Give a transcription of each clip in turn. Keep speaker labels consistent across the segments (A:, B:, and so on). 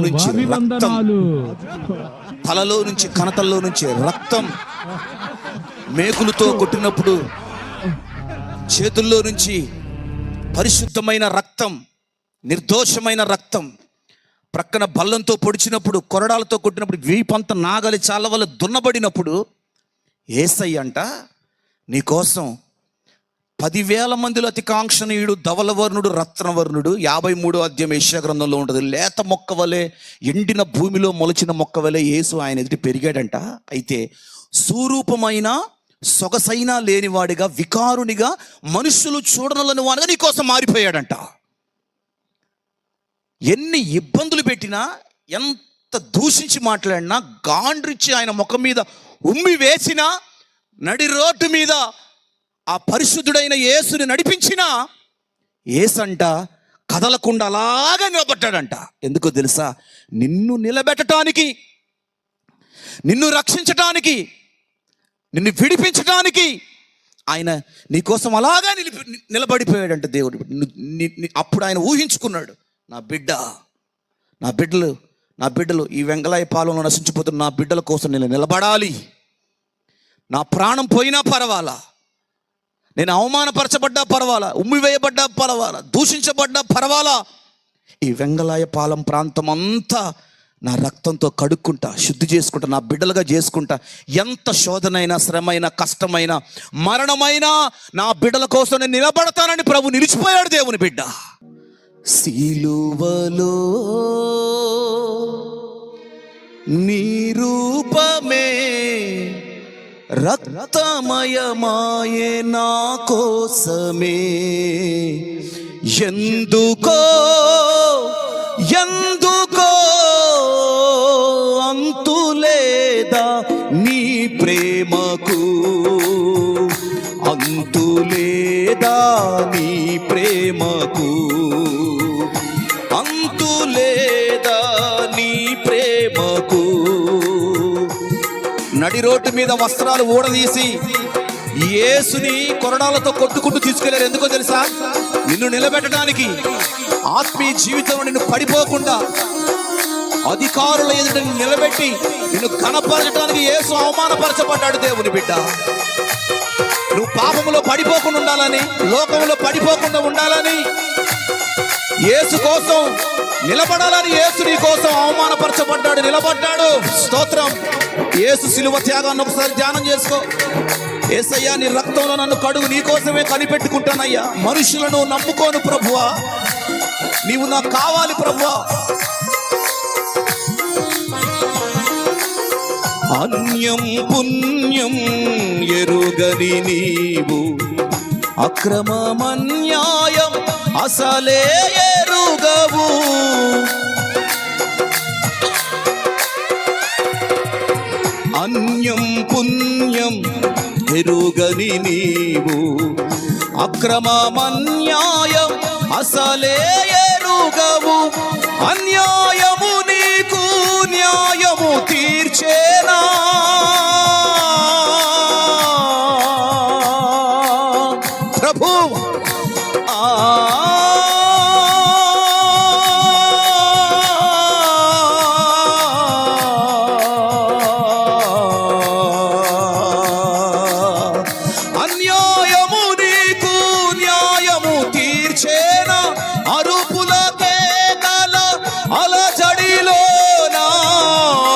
A: నుంచి రక్తం, తలలో నుంచి కణతల్లో నుంచి రక్తం, మేకులతో కొట్టినప్పుడు చేతుల్లో నుంచి పరిశుద్ధమైన రక్తం, నిర్దోషమైన రక్తం, ప్రక్కన బల్లంతో పొడిచినప్పుడు, కొరడాలతో కొట్టినప్పుడు, వీపంత నాగలి చాల వల్ల దున్నబడినప్పుడు యేసయ్య అంట నీకోసం 10,000 మందిలో అతి కాంక్షణీయుడు, ధవలవర్ణుడు, రత్నవర్ణుడు, 53వ అధ్యాయం యెషయా గ్రంథంలో ఉంటుంది. లేత మొక్క వలె, ఎండిన భూమిలో మొలిచిన మొక్క వలె యేసు ఆయన ఎదుటి పెరిగాడంట. అయితే స్వరూపమైన సొగసైనా లేనివాడిగా, వికారునిగా, మనుషులు చూడనలని వాడిగా నీకోసం మారిపోయాడంట. ఎన్ని ఇబ్బందులు పెట్టినా, ఎంత దూషించి మాట్లాడినా, గాండ్రిచ్చి ఆయన ముఖం మీద ఉమ్మి వేసినా, నడి రోడ్డు మీద ఆ పరిశుద్ధుడైన యేసుని నడిపించిన యేసంట కదలకుండా అలాగే నిలబడ్డాడంట. ఎందుకో తెలుసా? నిన్ను నిలబెట్టడానికి, నిన్ను రక్షించటానికి, నిన్ను విడిపించటానికి ఆయన నీకోసం అలాగా నిలబడిపోయాడంట దేవుడు. అప్పుడు ఆయన ఊహించుకున్నాడు, నా బిడ్డలు ఈ వెంగళాయ పాలనలో నశించిపోతున్న నా బిడ్డల కోసం నేను నిలబడాలి. నా ప్రాణం పోయినా పర్వాలా, నేను అవమానపరచబడ్డా పర్వాలా, ఉమ్మివేయబడ్డా పర్వాలా, దూషించబడ్డా పర్వాలా, ఈ వెంగళాయ పాలెం ప్రాంతం అంతా నా రక్తంతో కడుక్కుంటా, శుద్ధి చేసుకుంటా, నా బిడ్డలుగా చేసుకుంటా. ఎంత శోధనైనా, శ్రమైనా, కష్టమైనా, మరణమైనా నా బిడ్డల కోసం నేను నిలబడతానని ప్రభు నిలిచిపోయాడు దేవుని బిడ్డ. సిలువలో నీ రూపమే రక్తమయమాయే నా కోసమే. ఎందుకో అంతులేదా నీ ప్రేమకు, అంతులేదా నీ ప్రేమకు, అంతులేదా నీ ప్రేమకు. నడి రోడ్డు మీద వస్త్రాలు ఊడదీసి యేసుని కొరడాలతో కొట్టుకుంటూ తీసుకెళ్లారు. ఎందుకో తెలుసా? నిన్ను నిలబెట్టడానికి, ఆత్మీయ జీవితంలో నిన్ను పడిపోకుండా అధికారుల ఎదుట నిలబెట్టి నిన్ను కనపరచడానికి యేసు అవమానపరచబడ్డాడు దేవుని బిడ్డ. నువ్వు పాపములో పడిపోకుండా ఉండాలని, లోకంలో పడిపోకుండా ఉండాలని, యేసు కోసం నిలబడాలని యేసు నీ కోసం అవమానపరచబడ్డాడు, నిలబడ్డాడు. స్తోత్రం. యేసు శిలువ త్యాగాన్ని ఒకసారి ధ్యానం చేసుకో. యేసయ్యా, నీ రక్తంలో నన్ను కడుగు, నీ కోసమే కనిపెట్టుకుంటానయ్యా. మనుషులను నమ్ముకోను ప్రభువా, నీవు నాకు కావాలి ప్రభువా. అన్యం పుణ్యం ఎరుగని నీవు, అక్రమమన్యాయం అసలే ఎరుగవు. అన్యం పుణ్యం ఎరుగని నీవు, అక్రమమన్యాయం అసలే ఎరుగవు. అన్యాయము నీకు న్యాయము తీర్చేనా, ప్రభు. అన్యాయము నీకు న్యాయము తీర్చేనా, అరుపులకే కల అలజడిలోనా,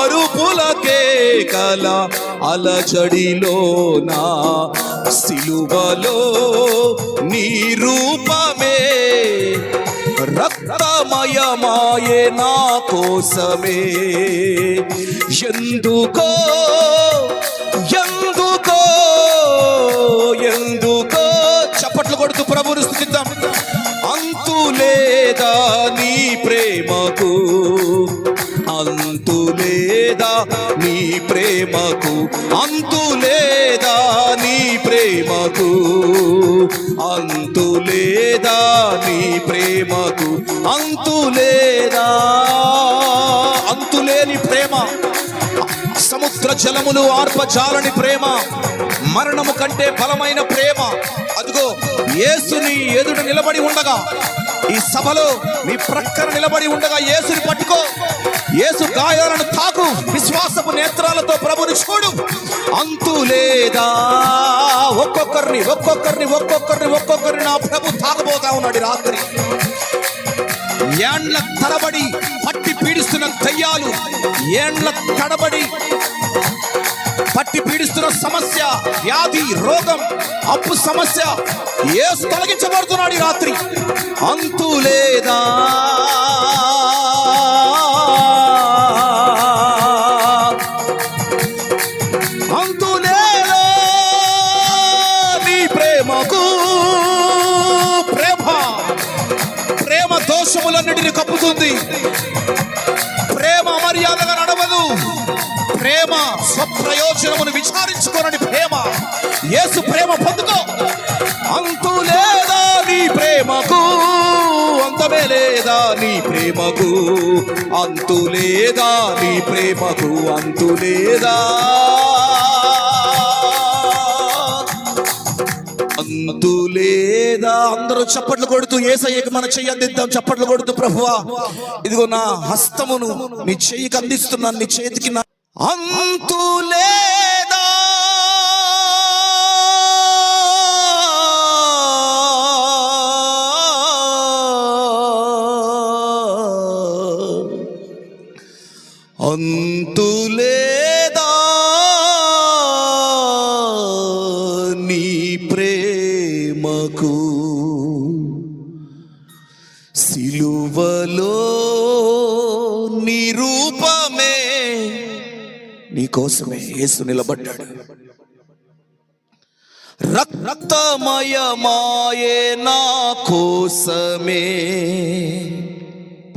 A: అరుపులకే కల అలజడిలోనా, సిలువలో నీ రూపమే రక్తమయమాయే నా కోసమే. ఎందుకో చప్పట్లు కొడుతూ ప్రభువును స్తుతిద్దాం. అంతులేదా నీ ప్రేమకు, అంతులేదా నీ ప్రేమకు, అంతులేదా నీ ప్రేమకు, అంతులేదా నీ ప్రేమకు, అంతులేదా. అంతులేని ప్రేమ, సముద్ర జలములు ఆర్పజాలని ప్రేమ, మరణము కంటే బలమైన ప్రేమ. అదిగో యేసుని ఎదుట నిలబడి ఉండగా, ఈ సభలో నీ ప్రక్కన నిలబడి ఉండగా యేసుని పట్టుకో. గాయాలను తాకు, విశ్వాసపు నేత్రాలతో ప్రభుని చూడు. అంతు లేదా, ఒక్కొక్కరిని ఒక్కొక్కరిని ఒక్కొక్కరిని ఒక్కొక్కరిని నా ప్రభు తాకబోతా ఉన్నాడు రాత్రి. ఏండ్ల తరబడి పట్టి పీడిస్తున్న దయ్యాలు, ఏండ్ల తడబడి పట్టి పీడిస్తున్న సమస్య, వ్యాధి, రోగం, అప్పు సమస్య యేసు తొలగించబడుతున్నాడు ఈ రాత్రి. అంతు లేదా, అంతు లేదా నీ ప్రేమకు. ప్రేమ దోషములన్నిటిని కప్పుతుంది. ప్రేమ అమర్యాదగా నడవదు. ప్రేమ స్వప్రయోజనమును విచారించుకోనని ప్రేమ. యేసు ప్రేమ పొందుకో. అంతు లేదా నీ ప్రేమకు, అంతమే లేదా నీ ప్రేమకు, అంతు లేదా నీ ప్రేమకు, అంతు లేదా, అంతు లేదా. అందరూ చప్పట్లు కొడుతూ యేసయ్యకి మన చెయ్యి అందిద్దాం. చప్పట్లు కొడుతూ, ప్రభువా ఇదిగో నా హస్తమును నీ చెయ్యికి అందిస్తున్నాను, నీ చేతికి నా. అంతు లేదా, అంతు లేదా నీ ప్రేమకు. సిలువలో నీ రూపమే, నీ కోసమే యేసు నిలబడ్డాడు. రక్తమయమాయే నా కోసమే.